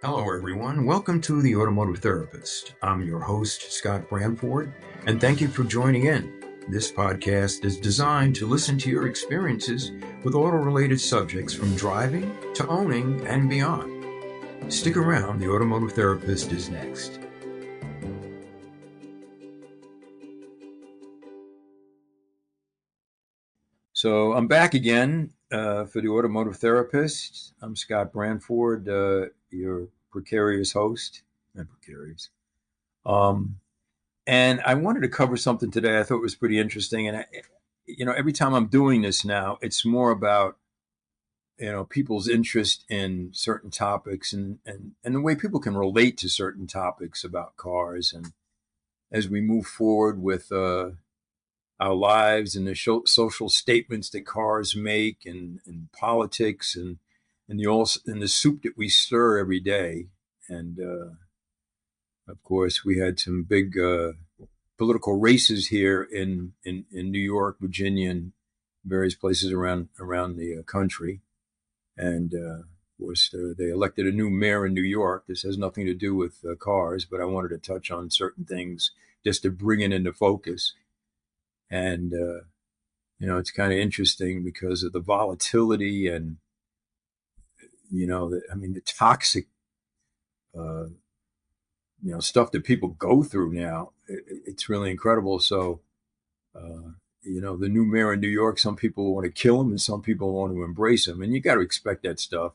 Hello, everyone. Welcome to The Automotive Therapist. I'm your host, Scott Branford, and thank you for joining in. This podcast is designed to listen to your experiences with auto related subjects from driving to owning and beyond. Stick around, The Automotive Therapist is next. So I'm back again for the Automotive Therapist. I'm Scott Branford, your precarious host. Not precarious. Um, and I wanted to cover something today I thought was pretty interesting. And every time I'm doing this now, it's more about people's interest in certain topics and the way people can relate to certain topics about cars. And as we move forward with our lives and the social statements that cars make and politics and the soup that we stir every day. And of course, we had some big political races here in New York, Virginia, and various places around the country. And of course, they elected a new mayor in New York. This has nothing to do with cars, but I wanted to touch on certain things just to bring it into focus. And it's kind of interesting because of the volatility and the toxic uh, stuff that people go through now. It's really incredible. So the new mayor in New York, some people want to kill him and some people want to embrace him, and you got to expect that stuff.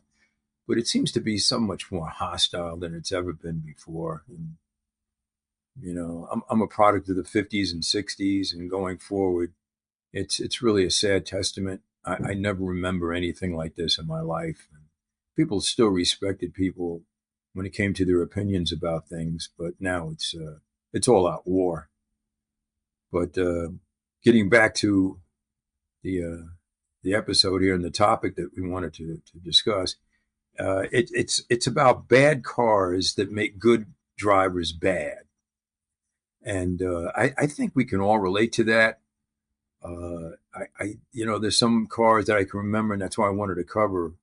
But it seems to be so much more hostile than it's ever been before. And I'm a product of the '50s and '60s, and going forward, it's really a sad testament. I never remember anything like this in my life. People still respected people when it came to their opinions about things, but now it's all out war. But getting back to the episode here and the topic that we wanted to discuss, it's about bad cars that make good drivers bad, and I think we can all relate to that. There's some cars that I can remember, and that's why I wanted to cover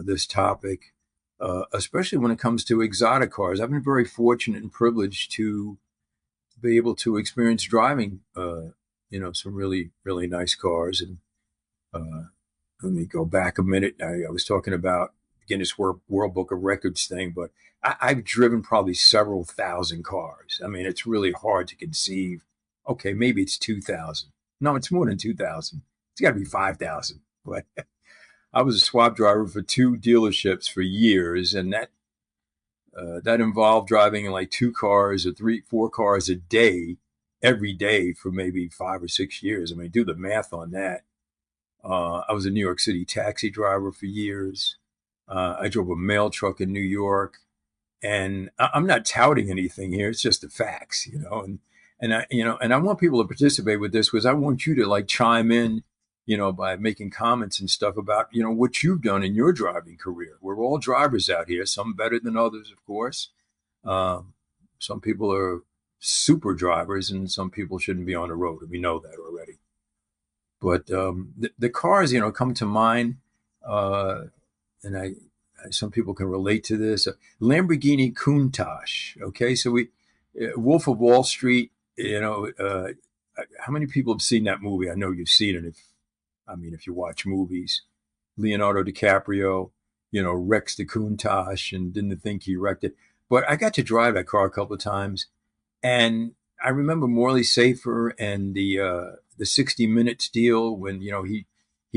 this topic, especially when it comes to exotic cars. I've been very fortunate and privileged to be able to experience driving, some really, really nice cars. And let me go back a minute. I was talking about Guinness World Book of Records thing, but I've driven probably several thousand cars. I mean, it's really hard to conceive. Okay, maybe it's 2,000. No, it's more than 2,000. It's got to be 5,000. But I was a swap driver for two dealerships for years, and that involved driving in like two cars or three, four cars a day, every day for maybe 5 or 6 years. I mean, do the math on that. I was a New York City taxi driver for years. I drove a mail truck in New York, and I'm not touting anything here. It's just the facts, and I want people to participate with this because I want you to like chime in, by making comments and stuff about, what you've done in your driving career. We're all drivers out here, some better than others, of course. Some people are super drivers and some people shouldn't be on the road. We know that already. But the cars, come to mind, and some people can relate to this. Lamborghini Countach. Okay, so Wolf of Wall Street. How many people have seen that movie? I know you've seen it. If you watch movies, Leonardo DiCaprio, wrecks the Countach and didn't think he wrecked it. But I got to drive that car a couple of times, and I remember Morley Safer and the 60 Minutes deal when he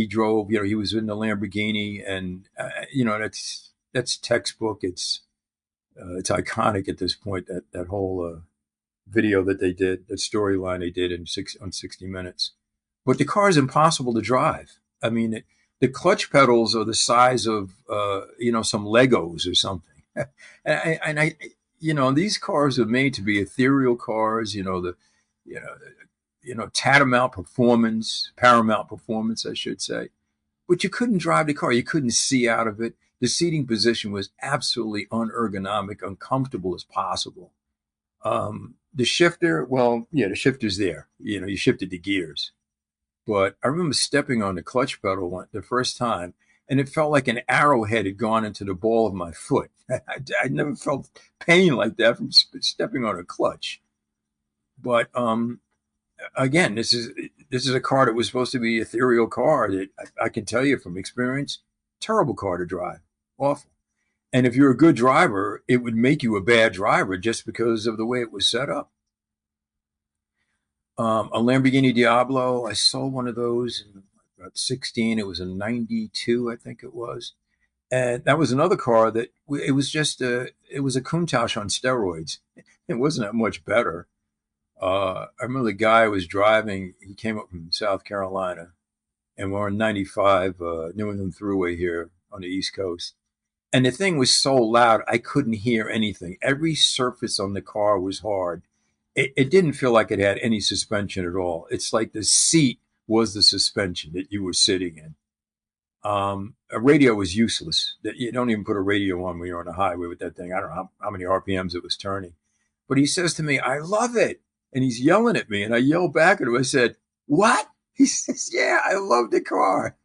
drove. He was in the Lamborghini, and that's textbook. It's iconic at this point. That whole video that they did, that storyline they did on 60 Minutes. But the car is impossible to drive. I mean, the clutch pedals are the size of some Legos or something. These cars are made to be ethereal cars. Paramount performance, I should say. But you couldn't drive the car. You couldn't see out of it. The seating position was absolutely unergonomic, uncomfortable as possible. The shifter, well, yeah, the shifter's there. You shifted the gears. But I remember stepping on the clutch pedal the first time, and it felt like an arrowhead had gone into the ball of my foot. I never felt pain like that from stepping on a clutch. But again, this is a car that was supposed to be an ethereal car that I can tell you from experience, terrible car to drive, awful. And if you're a good driver, it would make you a bad driver just because of the way it was set up. A Lamborghini Diablo, I sold one of those in about 16. It was a 92, I think it was. And that was another car that it was just it was a Countach on steroids. It wasn't that much better. I remember the guy was driving. He came up from South Carolina, and we're on 95 New England Thruway here on the East Coast. And the thing was so loud, I couldn't hear anything. Every surface on the car was hard. It didn't feel like it had any suspension at all. It's like the seat was the suspension that you were sitting in. A radio was useless. You don't even put a radio on when you're on a highway with that thing. I don't know how many RPMs it was turning. But he says to me, I love it. And he's yelling at me. And I yelled back at him. I said, what? He says, yeah, I love the car.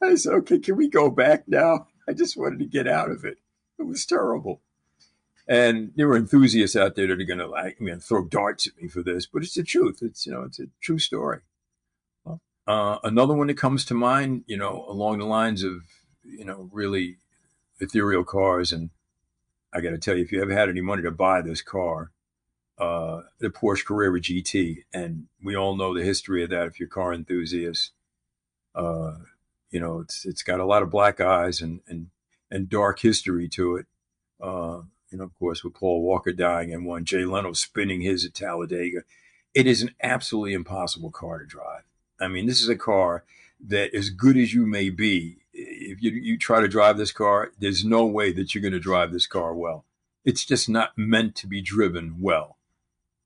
I said, okay, can we go back now? I just wanted to get out of it. It was terrible. And there were enthusiasts out there that are going to throw darts at me for this, but it's the truth. It's a true story. Another one that comes to mind, along the lines of, really ethereal cars. And I got to tell you, if you ever had any money to buy this car, the Porsche Carrera GT, and we all know the history of that if you're a car enthusiast. It's got a lot of black eyes and dark history to it. Of course, with Paul Walker dying and one, Jay Leno spinning his at Talladega. It is an absolutely impossible car to drive. I mean, this is a car that, as good as you may be, if you try to drive this car, there's no way that you're going to drive this car well. It's just not meant to be driven well.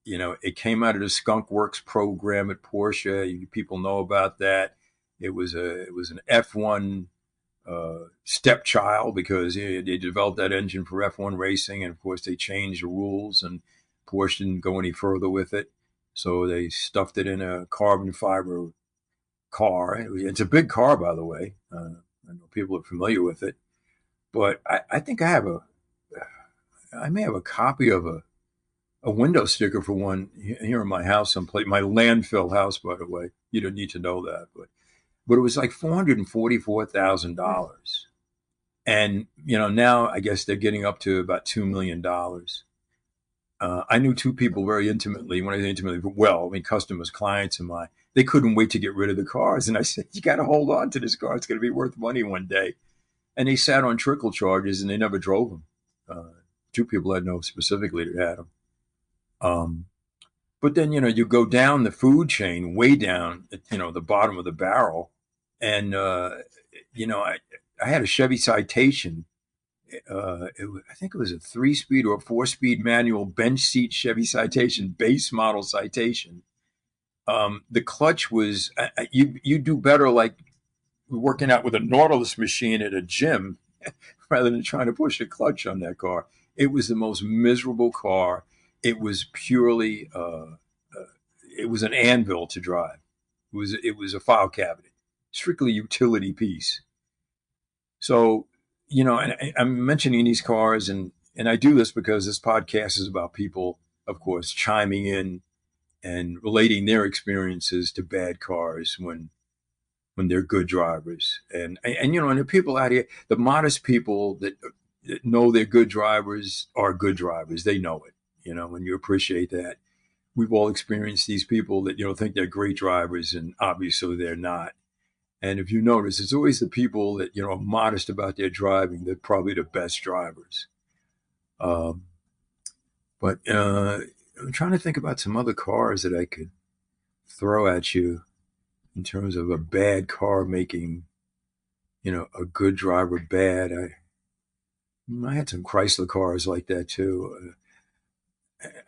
It came out of the Skunk Works program at Porsche. People know about that. It was an F1 stepchild because they developed that engine for F1 racing, and of course they changed the rules, and Porsche didn't go any further with it, so they stuffed it in a carbon fiber car. It's a big car, by the way. I know people are familiar with it, but I think I may have a copy of a window sticker for one here in my house someplace. My landfill house, by the way. You don't need to know that, but it was like $444,000. And, now I guess they're getting up to about $2 million. I knew two people very intimately. When I say intimately, customers, clients of mine, they couldn't wait to get rid of the cars. And I said, you got to hold on to this car. It's going to be worth money one day. And they sat on trickle charges and they never drove them. Two people I know specifically that had them. But then, you go down the food chain, way down at, the bottom of the barrel. And, I had a Chevy Citation. I think it was a 3-speed or a 4-speed manual bench seat Chevy Citation, base model Citation. The clutch was, you do better like working out with a Nautilus machine at a gym rather than trying to push a clutch on that car. It was the most miserable car. It was purely, it was an anvil to drive. It was a file cabinet, strictly utility piece. So, and I'm mentioning these cars, and I do this because this podcast is about people, of course, chiming in and relating their experiences to bad cars when they're good drivers. And the people out here, the modest people that know they're good drivers are good drivers. They know it, and you appreciate that. We've all experienced these people that, think they're great drivers, and obviously they're not. And if you notice, it's always the people that, are modest about their driving that are probably the best drivers. But I'm trying to think about some other cars that I could throw at you in terms of a bad car making, a good driver bad. I had some Chrysler cars like that too.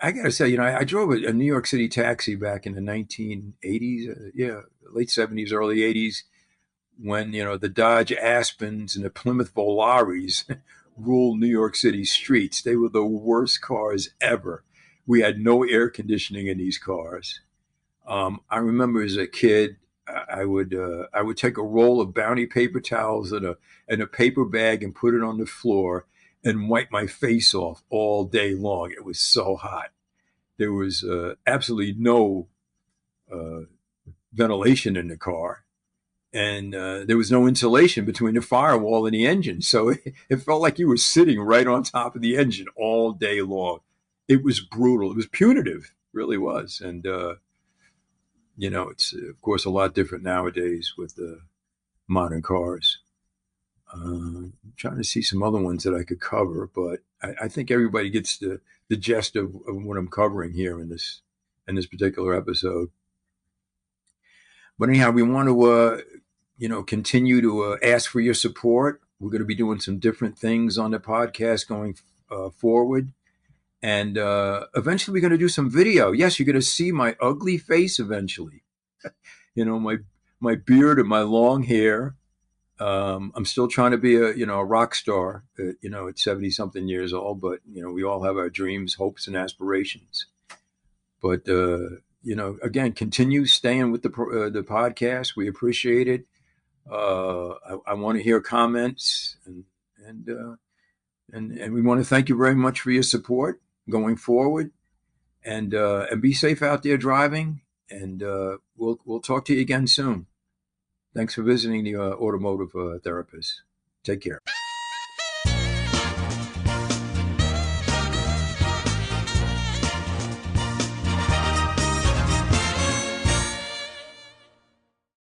I got to say, I drove a New York City taxi back in the 1980s, late 70s, early 80s, when, the Dodge Aspens and the Plymouth Volaris ruled New York City streets. They were the worst cars ever. We had no air conditioning in these cars. I remember as a kid, I would take a roll of Bounty paper towels and a paper bag and put it on the floor and wipe my face off all day long. It was so hot. There was absolutely no uh, ventilation in the car, and there was no insulation between the firewall and the engine. So it felt like you were sitting right on top of the engine all day long. It was brutal. It was punitive, really was. And, it's, of course, a lot different nowadays with the modern cars. I'm trying to see some other ones that I could cover, but I think everybody gets the gist of what I'm covering here in this particular episode. But anyhow, we want to continue to ask for your support. We're going to be doing some different things on the podcast going forward. And eventually we're going to do some video. Yes, you're going to see my ugly face eventually. My beard and my long hair. I'm still trying to be a rock star, at 70 something years old, but, we all have our dreams, hopes, and aspirations. But, again, continue staying with the podcast. We appreciate it. I want to hear comments, and we want to thank you very much for your support going forward, and be safe out there driving. And we'll talk to you again soon. Thanks for visiting the Automotive Therapist. Take care.